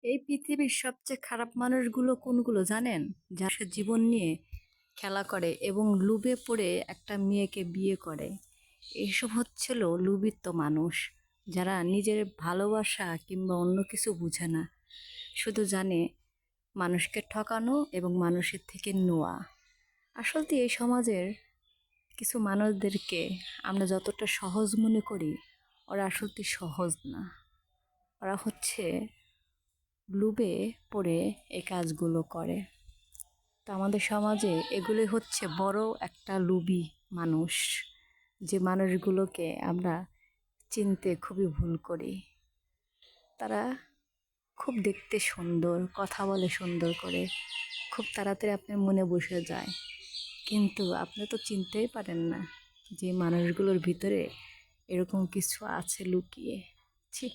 এই পৃথিবীর সবচেয়ে খারাপ মানুষগুলো কোনগুলো জানেন? যারা সে জীবন নিয়ে খেলা করে এবং লোভে পড়ে একটা মেয়েকে বিয়ে করে। এইসব হচ্ছিল লোভিত মানুষ, যারা নিজের ভালোবাসা কিংবা অন্য কিছু বুঝে না, শুধু জানে মানুষকে ঠকানো এবং মানুষের থেকে নেওয়া। আসলে এই সমাজের কিছু মানুষদেরকে আমরা যতটা সহজ মনে করি, ওরা আসলে সহজ না। ওরা হচ্ছে লোভে পড়ে এই কাজগুলো করে। তো আমাদের সমাজে এগুলি হচ্ছে বড় একটা লোভী মানুষ, যে মানুষগুলোকে আমরা চিনতে খুবই ভুল করি। তারা খুব দেখতে সুন্দর, কথা বলে সুন্দর করে, খুব তাড়াতাড়ি আপনার মনে বসে যায়, কিন্তু আপনি তো চিনতেই পারেন না যে মানুষগুলোর ভিতরে এরকম কিছু আছে লুকিয়ে। ছি।